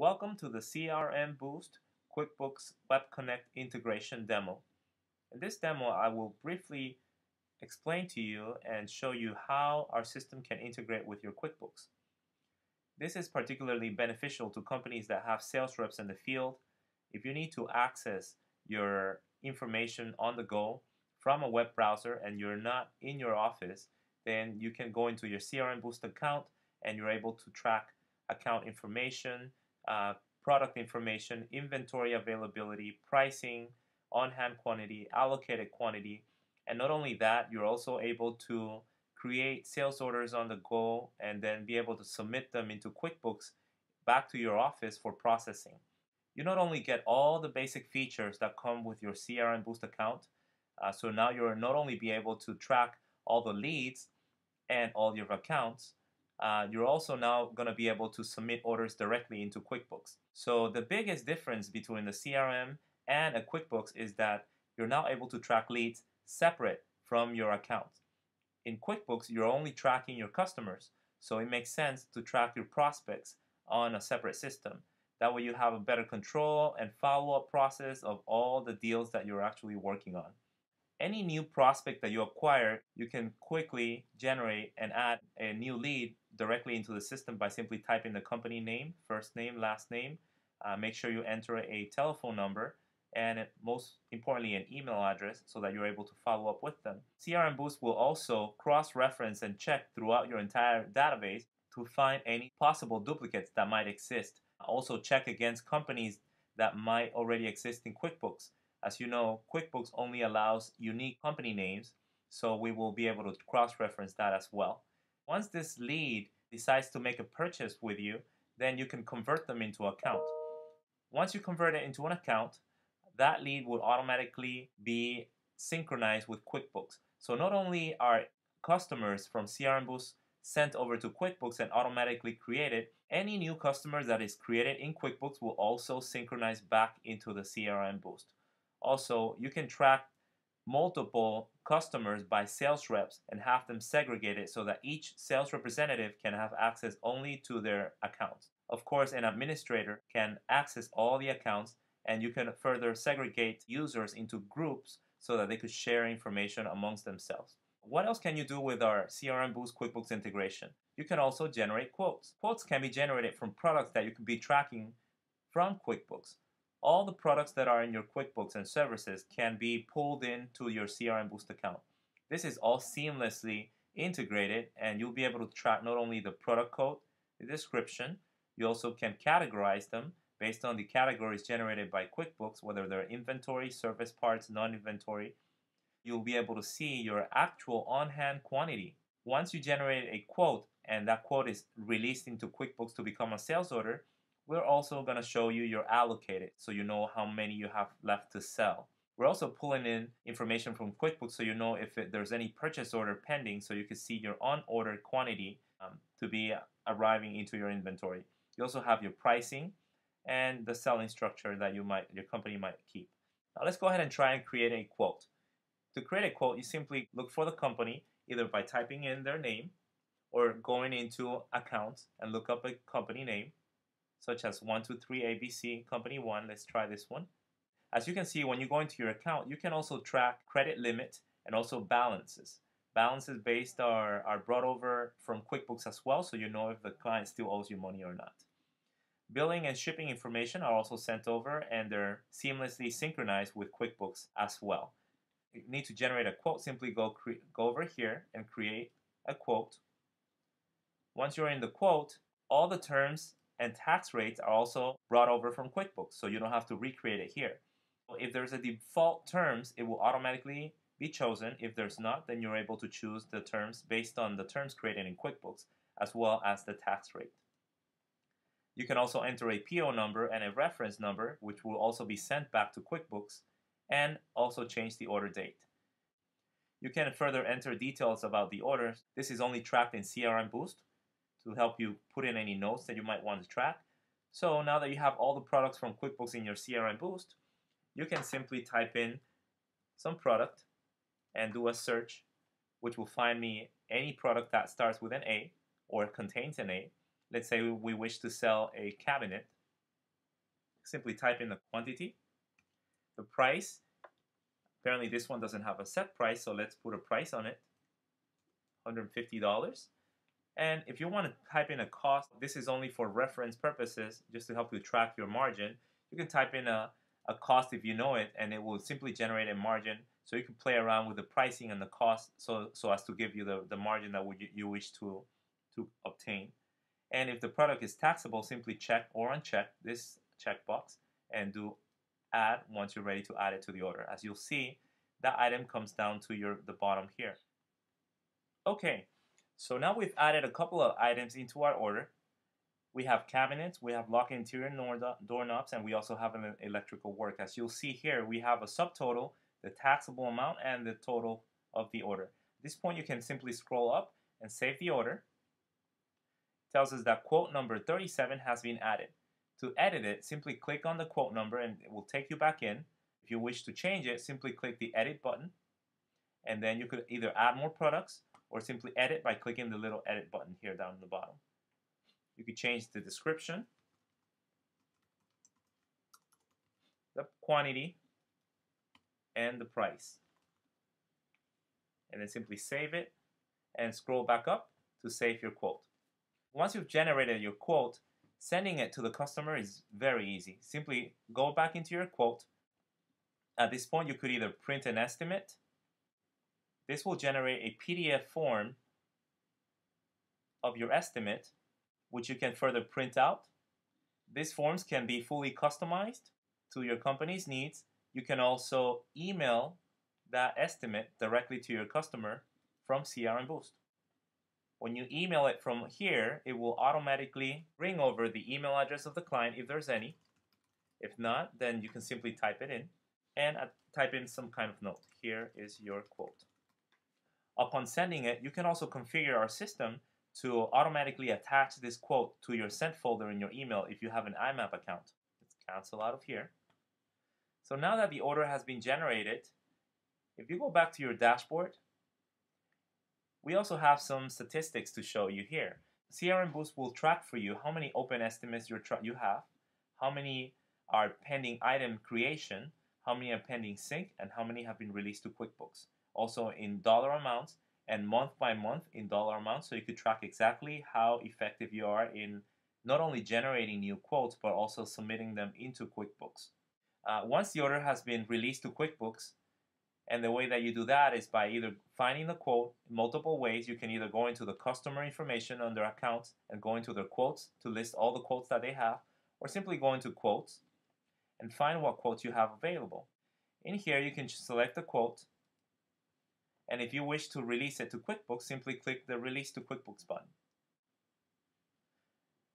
Welcome to the CRMBoost QuickBooks Web Connect integration demo. In this demo, I will briefly explain to you and show you how our system can integrate with your QuickBooks. This is particularly beneficial to companies that have sales reps in the field. If you need to access your information on the go from a web browser and you're not in your office, then you can go into your CRMBoost account and you're able to track account information, product information, inventory availability, pricing, on-hand quantity, allocated quantity, and not only that, you're also able to create sales orders on the go and then be able to submit them into QuickBooks back to your office for processing. You not only get all the basic features that come with your CRMBoost account, so now you'll not only be able to track all the leads and all your accounts, you're also now going to be able to submit orders directly into QuickBooks. So the biggest difference between the CRM and a QuickBooks is that you're now able to track leads separate from your account. In QuickBooks, you're only tracking your customers, so it makes sense to track your prospects on a separate system. That way you have a better control and follow-up process of all the deals that you're actually working on. Any new prospect that you acquire, you can quickly generate and add a new lead directly into the system by simply typing the company name, first name, last name. Make sure you enter a telephone number and most importantly an email address so that you're able to follow up with them. CRMBoost will also cross-reference and check throughout your entire database to find any possible duplicates that might exist. Also check against companies that might already exist in QuickBooks. As you know, QuickBooks only allows unique company names, so we will be able to cross-reference that as well. Once this lead decides to make a purchase with you, then you can convert them into an account. Once you convert it into an account, that lead will automatically be synchronized with QuickBooks. So not only are customers from CRMBoost sent over to QuickBooks and automatically created, any new customer that is created in QuickBooks will also synchronize back into the CRMBoost. Also, you can track multiple customers by sales reps and have them segregated so that each sales representative can have access only to their accounts. Of course, an administrator can access all the accounts, and you can further segregate users into groups so that they could share information amongst themselves. What else can you do with our CRMBoost QuickBooks integration? You can also generate quotes. Quotes can be generated from products that you could be tracking from QuickBooks. All the products that are in your QuickBooks and services can be pulled into your CRMBoost account. This is all seamlessly integrated, and you'll be able to track not only the product code, the description, you also can categorize them based on the categories generated by QuickBooks, whether they're inventory, service parts, non-inventory. You'll be able to see your actual on-hand quantity. Once you generate a quote and that quote is released into QuickBooks to become a sales order, we're also going to show you your allocated so you know how many you have left to sell. We're also pulling in information from QuickBooks so you know if there's any purchase order pending so you can see your on-order quantity to be arriving into your inventory. You also have your pricing and the selling structure that your company might keep. Now let's go ahead and try and create a quote. To create a quote, you simply look for the company either by typing in their name or going into accounts and look up a company name, such as 123 ABC Company 1. Let's try this one. As you can see, when you go into your account, you can also track credit limit and also balances. Balances based are brought over from QuickBooks as well, so you know if the client still owes you money or not. Billing and shipping information are also sent over, and they're seamlessly synchronized with QuickBooks as well. You need to generate a quote, simply go over here and create a quote. Once you're in the quote, all the terms and tax rates are also brought over from QuickBooks, so you don't have to recreate it here. If there's a default terms, it will automatically be chosen. If there's not, then you're able to choose the terms based on the terms created in QuickBooks, as well as the tax rate. You can also enter a PO number and a reference number, which will also be sent back to QuickBooks, and also change the order date. You can further enter details about the orders. This is only tracked in CRMBoost to help you put in any notes that you might want to track. So now that you have all the products from QuickBooks in your CRMBoost, you can simply type in some product and do a search, which will find me any product that starts with an A or contains an A. Let's say we wish to sell a cabinet. Simply type in the quantity, the price. Apparently this one doesn't have a set price, so let's put a price on it, $150. And if you want to type in a cost, this is only for reference purposes, just to help you track your margin. You can type in a cost if you know it, and it will simply generate a margin. So you can play around with the pricing and the cost so as to give you the margin that you wish to obtain. And if the product is taxable, simply check or uncheck this checkbox and do add once you're ready to add it to the order. As you'll see, that item comes down to the bottom here. Okay, so now we've added a couple of items into our order. We have cabinets, we have lock interior doorknobs, and we also have an electrical work. As you'll see here, we have a subtotal, the taxable amount, and the total of the order. At this point, you can simply scroll up and save the order. It tells us that quote number 37 has been added. To edit it, simply click on the quote number and it will take you back in. If you wish to change it, simply click the edit button, and then you could either add more products or simply edit by clicking the little edit button here down in the bottom. You could change the description, the quantity, and the price. And then simply save it and scroll back up to save your quote. Once you've generated your quote, sending it to the customer is very easy. Simply go back into your quote. At this point, you could either print an estimate. This will generate a PDF form of your estimate, which you can further print out. These forms can be fully customized to your company's needs. You can also email that estimate directly to your customer from CRMBoost. When you email it from here, it will automatically bring over the email address of the client if there's any. If not, then you can simply type it in and type in some kind of note. Here is your quote. Upon sending it, you can also configure our system to automatically attach this quote to your sent folder in your email if you have an IMAP account. Let's cancel out of here. So now that the order has been generated, if you go back to your dashboard, we also have some statistics to show you here. CRMBoost will track for you how many open estimates you have, how many are pending item creation, how many are pending sync, and how many have been released to QuickBooks. Also in dollar amounts and month by month in dollar amounts, so you could track exactly how effective you are in not only generating new quotes, but also submitting them into QuickBooks. Once the order has been released to QuickBooks, and the way that you do that is by either finding the quote in multiple ways. You can either go into the customer information under accounts and go into their quotes to list all the quotes that they have, or simply go into quotes and find what quotes you have available. In here, you can select the quote, and if you wish to release it to QuickBooks, simply click the Release to QuickBooks button.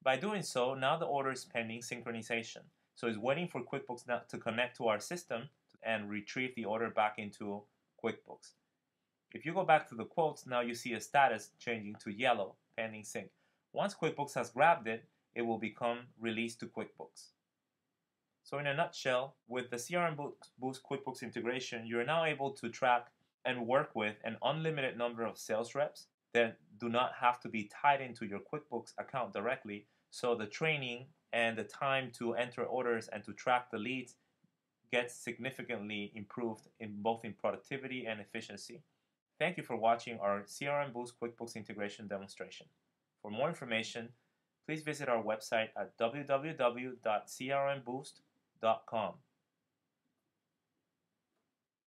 By doing so, now the order is pending synchronization. So it's waiting for QuickBooks now to connect to our system and retrieve the order back into QuickBooks. If you go back to the quotes, now you see a status changing to yellow, pending sync. Once QuickBooks has grabbed it, it will become released to QuickBooks. So in a nutshell, with the CRMBoost QuickBooks integration, you're now able to track and work with an unlimited number of sales reps that do not have to be tied into your QuickBooks account directly. So the training and the time to enter orders and to track the leads gets significantly improved in both in productivity and efficiency. Thank you for watching our CRMBoost QuickBooks integration demonstration. For more information, please visit our website at www.crmboost.com.